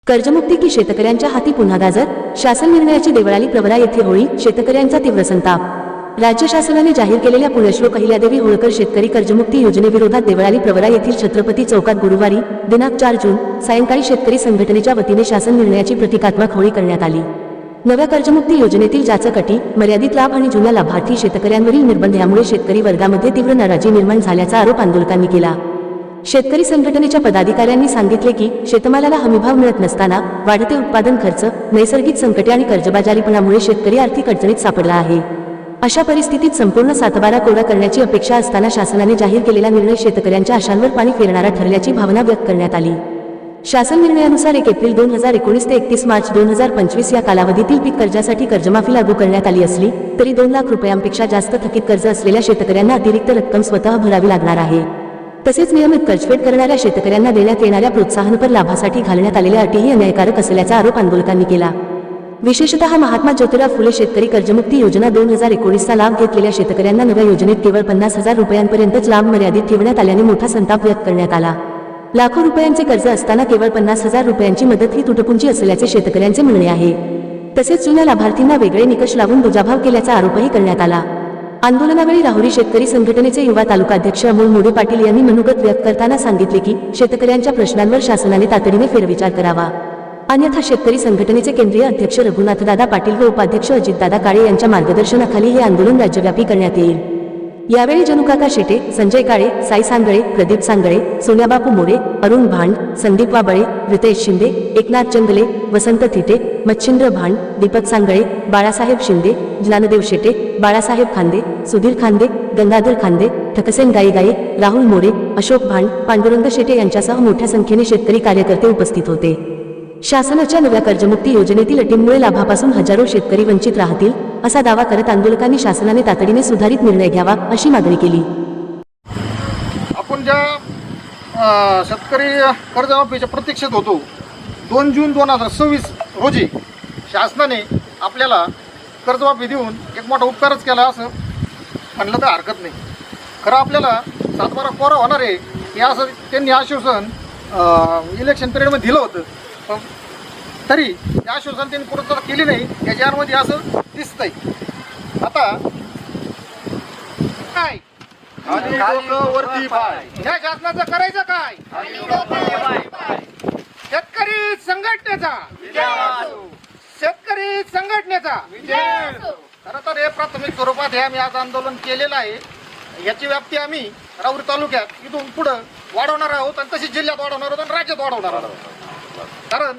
कर्जमुक्ती की शेतकऱ्यांच्या हाती पुन्हा गाजर, शासन निर्णयाची देवळाली प्रवरा येथे होळी, शेतकऱ्यांचा तीव्र संताप। राज्य शासनाने जाहीर केलेल्या पुण्यश्लोक अहिल्यादेवी होळकर शेतकरी कर्जमुक्ती योजनेविरोधात देवळाली प्रवरा येथील छत्रपती चौकात गुरुवारी दिनांक 4 जून सायंकाळी शेतकरी संघटनेच्या वतीने शासन निर्णयाची प्रतिकात्मक होळी करण्यात आली। नव्या कर्जमुक्ती योजनेतील जाचक अटी, मर्यादित लाभ आणि जुन्या लाभार्थी शेतकऱ्यांवरील निर्बंध यामुळे शेतकरी वर्गामध्ये तीव्र नाराजी निर्माण झाल्याचा आरोप आंदोलकांनी केला। शेतकरी संघटनेच्या पदाधिकाऱ्यांनी सांगितले की शेतमालाला हमीभाव मिळत नसताना वाढते उत्पादन खर्च, नैसर्गिक संकटे आणि कर्जबाजारीपणामुळे शेतकरी आर्थिक अडचणीत सापडला आहे। अशा परिस्थितीत संपूर्ण सातबारा कोरा करण्याची अपेक्षा असताना शासनाने जाहीर केलेला निर्णय शेतकऱ्यांच्या आशांवर पाणी फेरणारा ठरल्याची भावना व्यक्त करण्यात आली। शासन निर्णयानुसार 1 एप्रिल 2019 ते 31 मार्च 2025 या कालावधीतील पीक कर्जासाठी कर्जमाफी लागू करण्यात आली असली तरी 2 लाख रुपयांपेक्षा जास्त थकीत कर्ज असलेल्या शेतकऱ्यांना अतिरिक्त रक्कम स्वतः भरावी लागणार आहे। तसेच नियमित कर्जफेड करणाऱ्या शेतकऱ्यांना देण्यात येणाऱ्या प्रोत्साहनपर लाभासाठी घालण्यात आलेल्या अटीही अन्यायकारक असल्याचा आरोप आंदोलकांनी केला। विशेषतः महात्मा ज्योतिराव फुले शेतकरी कर्जमुक्ती योजना 2019चा लाभ घेतलेल्या शेतकऱ्यांना नव्या योजनेत केवळ 50,000 रुपयांपर्यंतच लाभ मर्यादित ठेवण्यात आल्याने मोठा संताप व्यक्त करण्यात आला। लाखो रुपयांचे कर्ज असताना केवळ 50,000 रुपयांची मदत ही तुटपुंजी असल्याचे शेतकऱ्यांचे म्हणणे आहे। तसेच जुन्या लाभार्थींना वेगळे निकष लावून दुजाभाव केल्याचा आरोपही करण्यात आला। आंदोलनावेळी राहुरी शेतकरी संघटनेचे युवा तालुकाध्यक्ष अमोल मोडे पाटील यांनी मनोगत व्यक्त करताना सांगितले की शेतकऱ्यांच्या प्रश्नांवर शासनाने तातडीने फेरविचार करावा, अन्यथा शेतकरी संघटनेचे केंद्रीय अध्यक्ष रघुनाथदादा पाटील व उपाध्यक्ष अजितदादा काळे यांच्या मार्गदर्शनाखाली हे आंदोलन राज्यव्यापी करण्यात येईल। यावेळी जनुकाका शेटे, संजय काळे, साई सांगळे, प्रदीप सांगळे, सोन्याबापू मोरे, अरुण भांड, संदीप वाबळे, रितेश शिंदे, एकनाथ जंगले, वसंत थिटे, मच्छिंद्र भांड, दीपक सांगळे, बाळासाहेब शिंदे, ज्ञानदेव शेटे, बाळासाहेब खांदे, सुधीर खांदे, गंगाधर खांदे, ठकसेन गाईगाई, राहुल मोरे, अशोक भांड, पांडुरंग शेटे यांच्यासह मोठ्या संख्येने शेतकरी कार्यकर्ते उपस्थित होते। शासनाच्या नव्या कर्जमुक्ती योजनेतील अटींमुळे लाभापासून हजारो शेतकरी वंचित राहतील असा दावा करत आंदोलकांनी शासनाने तातडीने सुधारित निर्णय घ्यावा अशी मागणी केली। आपण ज्या शेतकरी कर्जमाफीच्या प्रतीक्षेत होतो 2 जून 2026 रोजी शासनाने आपल्याला कर्जमाफी देऊन एक मोठा उपकारच केला असं म्हणलं तर हरकत नाही। खरं आपल्याला सातबारा कोरा होणार आहे हे असं त्यांनी आश्वासन इलेक्शन पिरियडमध्ये दिलं होतं, पण तरी त्या आश्वासन त्यांनी पूर्तता केली नाही। या जारमध्ये असं दिसतंय। आता काय वरती पाय या शासनाचं करायचं काय? शेतकरी संघटनेचा खरं तर हे प्राथमिक स्वरूपात हे आम्ही आज आंदोलन केलेलं आहे। याची व्याप्ती आम्ही राहुरी तालुक्यात इथून पुढं वाढवणार आहोत आणि तशीच जिल्ह्यात वाढवणार आहोत आणि राज्यात वाढवणार आहोत। कारण